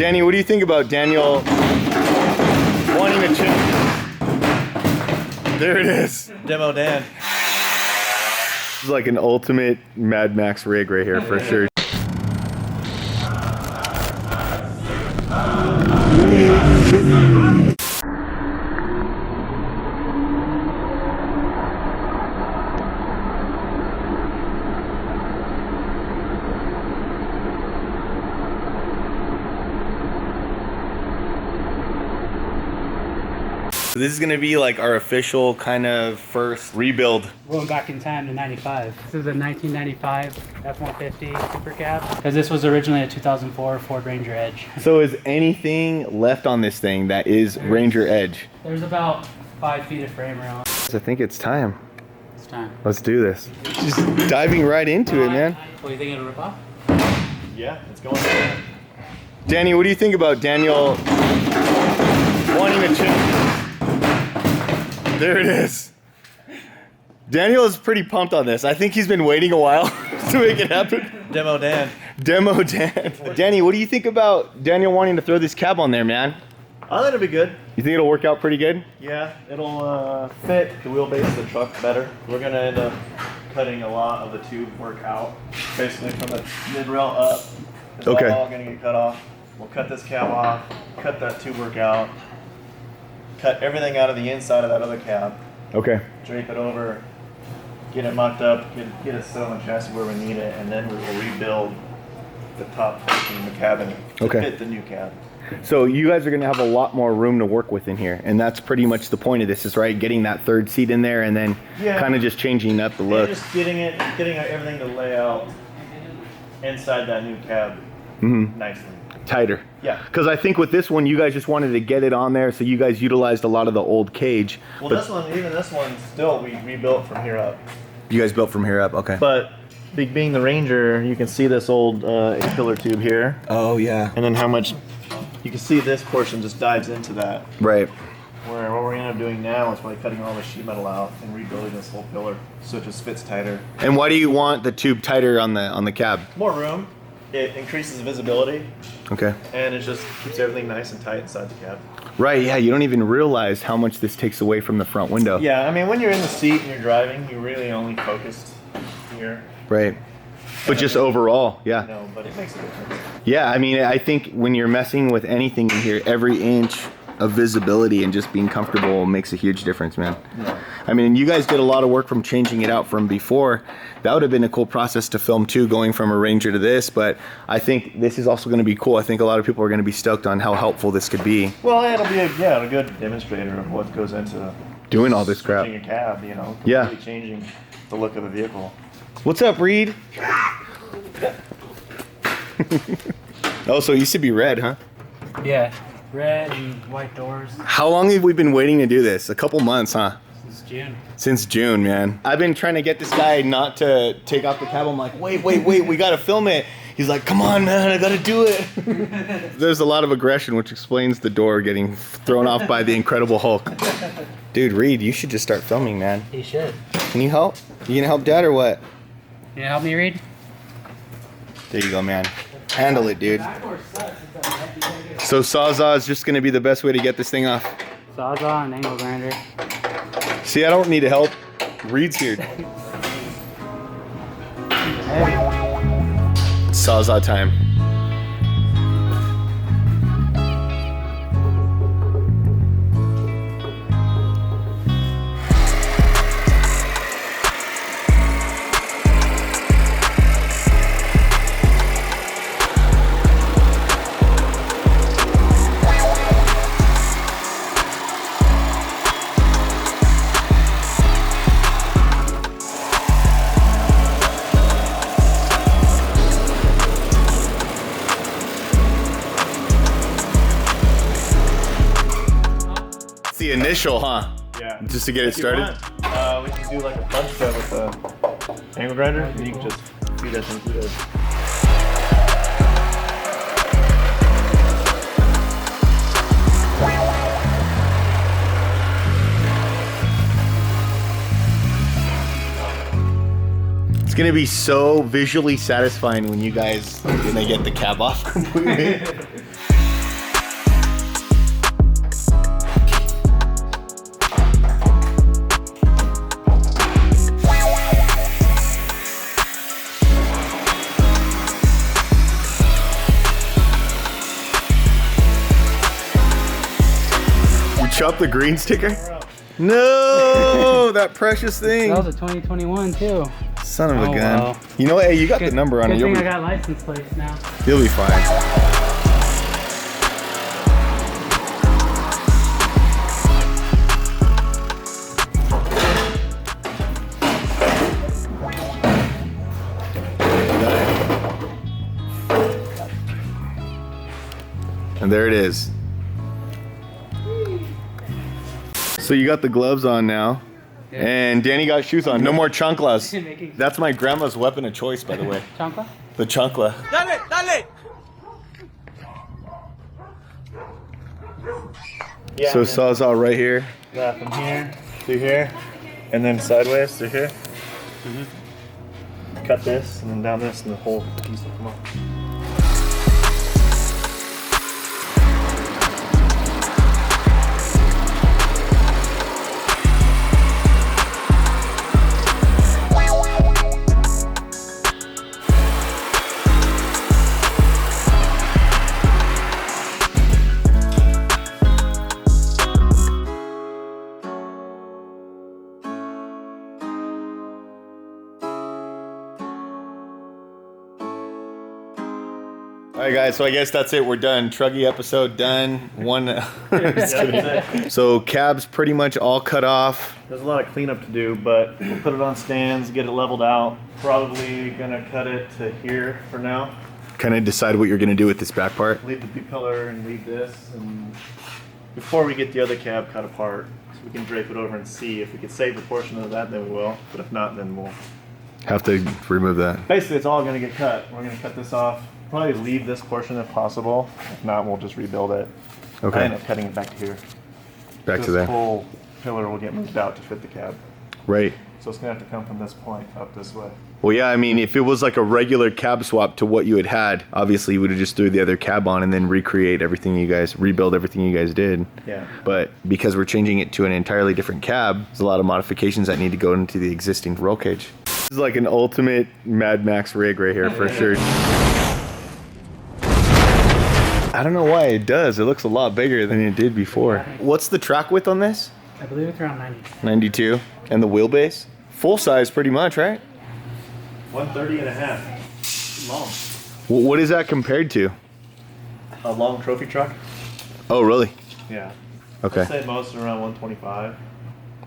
Danny, what do you think about Daniel wanting to change? There it is. Demo Dan. This is like an ultimate Mad Max rig right here for sure. So this is gonna be like our official kind of first rebuild. Going back in time to 95. This is a 1995 F-150 Super Cab, because this was originally a 2004 Ford Ranger Edge. So is anything left on this thing that is Ranger Edge? There's about 5 feet of frame rail. I think it's time. It's time. Let's do this. Just diving right into it, man. What do you think it'll rip off? Yeah, it's going on. Danny, what do you think about Daniel wanting to change? There it is. Daniel is pretty pumped on this. I think he's been waiting a while to make it happen. Demo Dan. Demo Dan. Danny, what do you think about Daniel wanting to throw this cab on there, man? I think it'll be good. You think it'll work out pretty good? Yeah, it'll fit the wheelbase of the truck better. We're gonna end up cutting a lot of the tube work out, basically from the mid rail up. It's Okay. all gonna get cut off. We'll cut this cab off, cut that tube work out, cut everything out of the inside of that other cab, Okay. drape it over, get it mocked up, get it set on the chassis where we need it, and then we will rebuild the top portion of the cabin to Okay. fit the new cab. So you guys are going to have a lot more room to work with in here, and that's pretty much the point of this, is right, getting that third seat in there and then kind of just changing up the look. And just getting everything to lay out inside that new cab nicely. Tighter. Yeah. Because I think with this one, you guys just wanted to get it on there, so you guys utilized a lot of the old cage. Well, this one, even this one, still we rebuilt from here up. You guys built from here up, okay. But being the Ranger, you can see this old A-pillar tube here, Oh, yeah. and then how much you can see this portion just dives into that. Right. Where what we're gonna end up doing now is probably cutting all the sheet metal out and rebuilding this whole pillar so it just fits tighter. And why do you want the tube tighter on the cab? More room. It increases the visibility, Okay. and it just keeps everything nice and tight inside the cab. Right, yeah, you don't even realize how much this takes away from the front window. Yeah, I mean, when you're in the seat and you're driving, you're really only focused here. Right. But just overall, yeah. No, but it makes a difference. Yeah, I mean, I think when you're messing with anything in here, every inch of visibility and just being comfortable makes a huge difference, man. Yeah. I mean, you guys did a lot of work from changing it out from before. That would have been a cool process to film too, going from a Ranger to this, but I think this is also going to be cool. I think a lot of people are going to be stoked on how helpful this could be. Well, it'll be a good demonstrator of what goes into Doing all this crap. switching a cab, you know, Yeah. completely changing the look of a vehicle. What's up, Reed? Oh, so it used to be red, huh? Yeah. Red and white doors. How long have we been waiting to do this? A couple months, huh? Since June. Since June, man. I've been trying to get this guy not to take off the cab. I'm like, wait, we gotta film it. He's like, come on, man, I gotta do it. There's a lot of aggression, which explains the door getting thrown off by the Incredible Hulk. Dude, Reed, you should just start filming, man. He should. Can you help? You gonna help Dad or what? Can you help me, Reed? There you go, man. Handle it, dude. So Sawzall is just gonna be the best way to get this thing off. Sawzall and angle grinder. See, I don't need help. Reed's here. Sawzall time. The initial, huh? Yeah. Just to get it If you started? want, we can do like a punch cut with the angle grinder, and you can just feed that thing through there. It's gonna be so visually satisfying when you guys gonna get the cab off completely. show up the green sticker? No, that precious thing. That was a 2021 too. Son of a gun. Well. You know what? Hey, you got the number on it. Good thing I got license plates now. You'll be fine. And there it is. So you got the gloves on now. Yeah. And Danny got shoes on. No more chanclas. That's my grandma's weapon of choice, by the way. Chancla? The chancla. Dale, dale. Yeah, So sawzall right here. yeah, from here to here, and then sideways to here. Cut this, and then down this, and the whole piece will come off. All right, guys. So I guess that's it. We're done. Truggy episode done. One. Just kidding. So cab's pretty much all cut off. There's a lot of cleanup to do, but we'll put it on stands, get it leveled out. Probably gonna cut it to here for now. Kind of decide what you're gonna do with this back part. Leave the B-pillar and leave this, and before we get the other cab cut apart, so we can drape it over and see if we could save a portion of that, then we will. But if not, then we'll. Have to remove that. Basically, it's all gonna get cut. We're gonna cut this off. Probably leave this portion if possible. If not, we'll just rebuild it. Okay. I end up cutting it back to here. Back This to there. whole pillar will get moved out to fit the cab. Right. So it's gonna have to come from this point up this way. Well, yeah. I mean, if it was like a regular cab swap to what you had, obviously you would have just threw the other cab on and then recreate everything you guys, rebuild everything you guys did. Yeah. But because we're changing it to an entirely different cab, there's a lot of modifications that need to go into the existing roll cage. This is like an ultimate Mad Max rig right here for sure. I don't know why it does. It looks a lot bigger than it did before. What's the track width on this? I believe it's around 90. 92. And the wheelbase? Full size pretty much, right? 130 and a half. Long. What is that compared to? A long trophy truck? Oh, really? Yeah. Okay. I'd say most are around 125.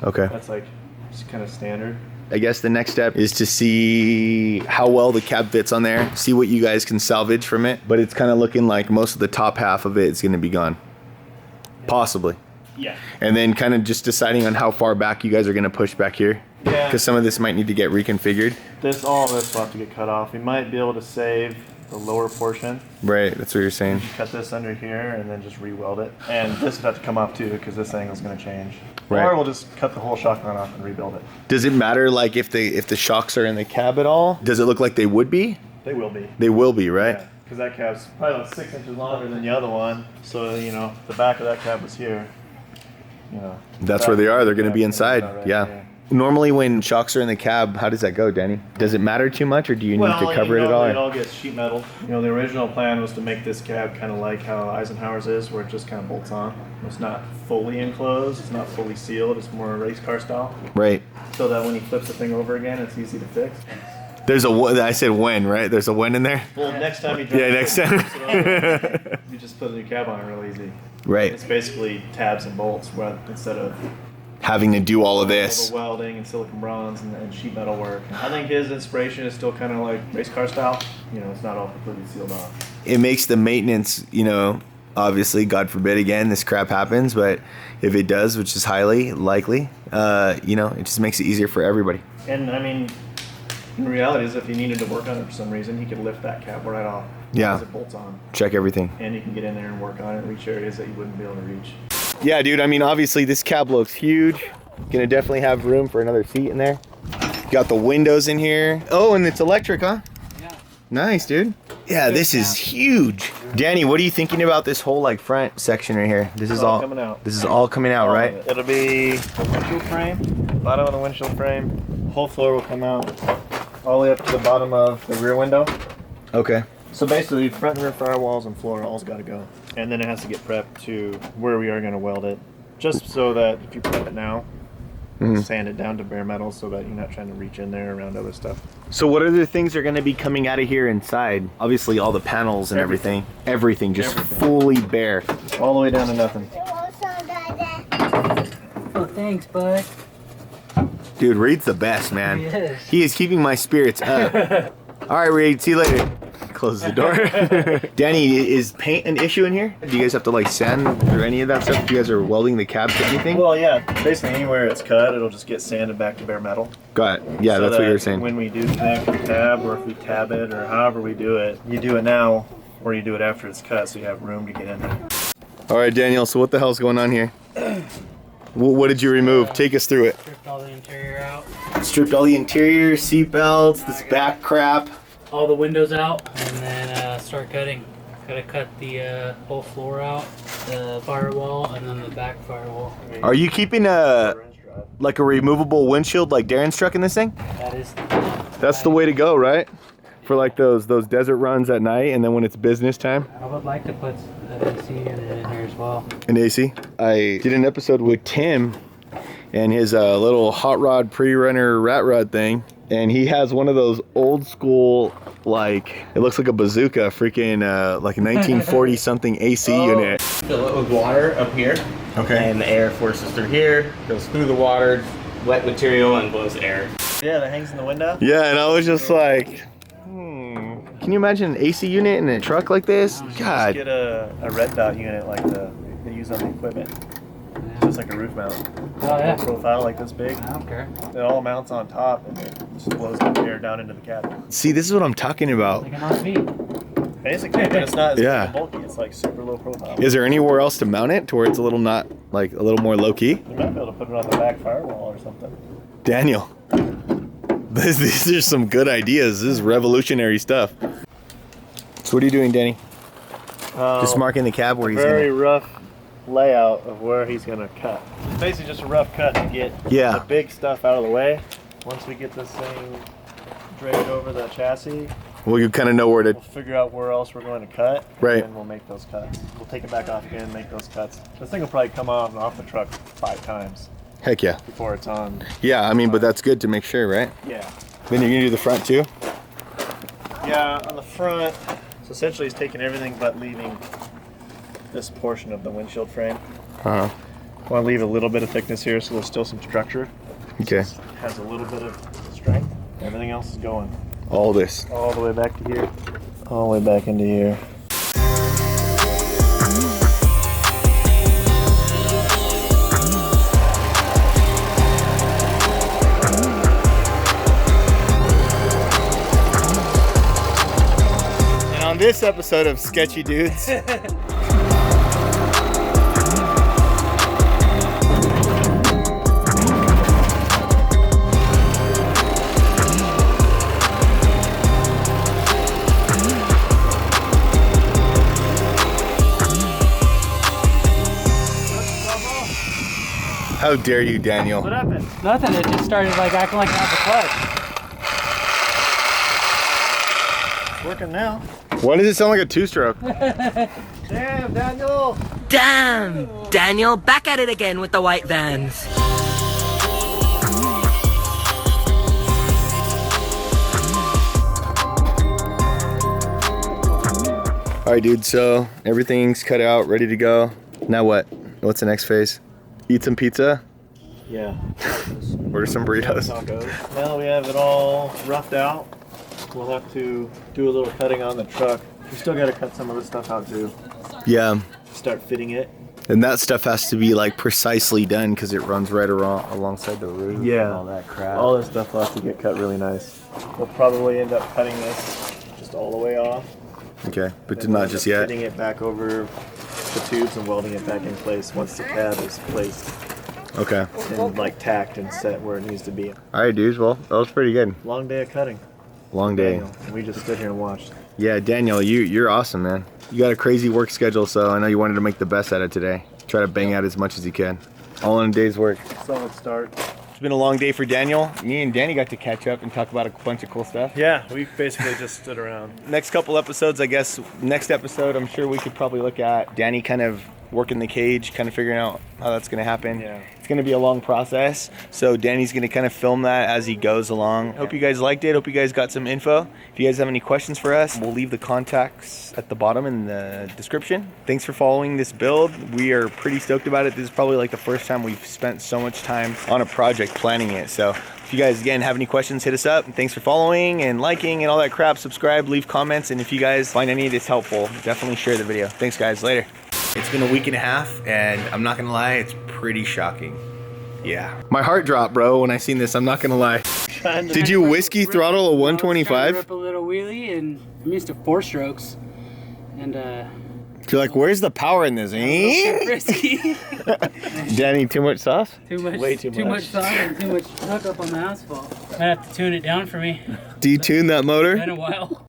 Okay. That's like just kind of standard. I guess the next step is to see how well the cab fits on there, see what you guys can salvage from it. But it's kind of looking like most of the top half of it is going to be gone. Possibly. Yeah. And then kind of just deciding on how far back you guys are going to push back here. Yeah. Because some of this might need to get reconfigured. All this will have to get cut off. We might be able to save the lower portion. Right, that's what you're saying. Cut this under here and then just re-weld it. And this would have to come off too because this angle's going to change. Right. Or we'll just cut the whole shock line off and rebuild it. Does it matter like if the shocks are in the cab at all? Does it look like they would be? They will be. They will be, right? Yeah. Because that cab's probably about 6 inches longer than the other one. So, you know, the back of that cab was here. You know. That's where they are. They're going to be inside. Right Yeah. here. Normally when shocks are in the cab, how does that go, Danny? Does it matter too much or do you need to cover it at all? It all gets sheet metal. You know, the original plan was to make this cab kind of like how Eisenhower's is, where it just kind of bolts on. It's not fully enclosed. It's not fully sealed. It's more race car style. Right. So that when he flips the thing over again, it's easy to fix. There's I said when, right? There's a when in there? Well, next time you drive Yeah, next time. you just put a new cab on real easy. Right. It's basically tabs and bolts instead of Having to do all of all this. the welding and silicone bronze and sheet metal work. I think his inspiration is still kind of like race car style. You know, it's not all completely sealed off. It makes the maintenance, you know, obviously, God forbid again, this crap happens, but if it does, which is highly likely, you know, it just makes it easier for everybody. And I mean, in reality, is if he needed to work on it for some reason, he could lift that cab right off. Yeah. Because it bolts on. Check everything. And you can get in there and work on it, reach areas that you wouldn't be able to reach. Yeah, dude, I mean, obviously this cab looks huge. Gonna definitely have room for another seat in there. Got the windows in here. Oh, and it's electric, huh? Yeah. Nice, dude. Yeah, this is huge. Danny, what are you thinking about this whole like front section right here? This is all coming out. This is all coming out, right? It'll be the windshield frame, bottom of the windshield frame. Whole floor will come out all the way up to the bottom of the rear window. Okay. So basically, front and rear firewalls and floor all's got to go. And then it has to get prepped to where we are going to weld it. Just so that if you prep it now, sand it down to bare metal so that you're not trying to reach in there around other stuff. So what other things are going to be coming out of here inside? Obviously all the panels and everything. Everything, just fully bare. All the way down to nothing. Oh, thanks, bud. Dude, Reed's the best, man. He is. He is keeping my spirits up. All right, Reed, see you later. Close the door. Danny, is paint an issue in here? Do you guys have to like sand or any of that stuff if you guys are welding the cab to anything? Well, yeah, basically anywhere it's cut, it'll just get sanded back to bare metal. Got it. Yeah, So that's what you that were saying. When we do the tab, or if we tab it, or however we do it, you do it now, or you do it after it's cut, so you have room to get in there. All right, Daniel, so what the hell's going on here? What did you remove? Take us through it. Stripped all the interior out. Stripped all the interior, seat belts, this back crap. All the windows out, and then start cutting. Gotta cut the whole floor out, the firewall, and then the back firewall. Are you keeping a like a removable windshield like Darren's truck in this thing? That is. That's the way to go, right? For like those desert runs at night, and then when it's business time. I would like to put an AC unit in here as well. An AC. I did an episode with Tim and his little hot rod pre-runner rat rod thing, and he has one of those old school, like it looks like a bazooka, freaking like a 1940 something AC unit. Fill it with water up here. Okay. And the air forces through here, goes through the water, wet material, and blows air. Yeah, that hangs in the window. Yeah, and I was just like, can you imagine an AC unit in a truck like this? Just God. get a red dot unit like they use on the equipment. Just like a roof mount. Oh, yeah. Profile like this big. I don't care. It all mounts on top and it just blows the air down into the cabin. See, this is what I'm talking about. Like an RV. Basically, but it's not as Yeah. bulky. It's like super low profile. Is there anywhere else to mount it to where it's a little not, like a little more low key? You might be able to put it on the back firewall or something. Daniel, these are some good ideas. This is revolutionary stuff. So what are you doing, Danny? Just marking the cab where he's Very gonna... rough layout of where he's gonna cut. It's basically just a rough cut to get Yeah. the big stuff out of the way. Once we get this thing draped over the chassis, Well, you kind of know where to... we'll figure out where else we're going to cut. Right. And then we'll make those cuts. We'll take it back off again and make those cuts. This thing will probably come on and off the truck 5 times Heck yeah. before it's on. Yeah, I mean, but that's good to make sure, right? Yeah. Then you're gonna do the front too? Yeah, on the front. So essentially, he's taking everything but leaving this portion of the windshield frame. Uh-huh. I want to leave a little bit of thickness here so there's still some structure. Okay. It has a little bit of strength. Everything else is going All this. all the way back to here, all the way back into here. And on this episode of Sketchy Dudes... How dare you, Daniel? What happened? Nothing. It just started like acting like it had It's working now. Why does it sound like a two-stroke? Damn, Daniel! Damn! Daniel, back at it again with the white vans. All right, dude, so everything's cut out, ready to go. Now what? What's the next phase? Eat some pizza? Yeah. Order some That's burritos? how it goes. Now we have it all roughed out. We'll have to do a little cutting on the truck. We still got to cut some of this stuff out too. Yeah, Start fitting it. and that stuff has to be like precisely done because it runs right alongside the roof and Yeah. all that crap. All this stuff will have to get cut really nice. We'll probably end up cutting this just all the way off. Okay, but and not end just up yet. Fitting it back over the tubes and welding it back in place once the cab is placed Okay. and like tacked and set where it needs to be. All right, dudes. Well, that was pretty good. Long day of cutting. Long day. Daniel. And we just stood here and watched. Yeah, Daniel, you're awesome, man. You got a crazy work schedule, so I know you wanted to make the best out of today. Try to bang out as much as you can. All in a day's work. Solid start. It's been a long day for Daniel. Me and Danny got to catch up and talk about a bunch of cool stuff. Yeah, we basically just stood around. Next couple episodes, I guess, next episode, I'm sure we could probably look at Danny kind of working the cage, kind of figuring out how that's going to happen. Yeah. It's going to be a long process, so Danny's going to kind of film that as he goes along. Hope you guys liked it. Hope you guys got some info. If you guys have any questions for us, we'll leave the contacts at the bottom in the description. Thanks for following this build. We are pretty stoked about it. This is probably like the first time we've spent so much time on a project planning it. So if you guys, again, have any questions, hit us up. And thanks for following and liking and all that crap. Subscribe, leave comments, and if you guys find any of this helpful, definitely share the video. Thanks, guys. Later. It's been a week and a half, and I'm not gonna lie, it's pretty shocking. Yeah. My heart dropped, bro, when I seen this. I'm not gonna lie. Did you whiskey throttle a I was trying to 125? rip a little wheelie, and I'm used to 4 strokes. And You're like, where's the power in this? risky. Danny, too much sauce? Way too Too much. much sauce and too much hookup on the asphalt. Might have to tune it down for me. Detune that motor? Been a while.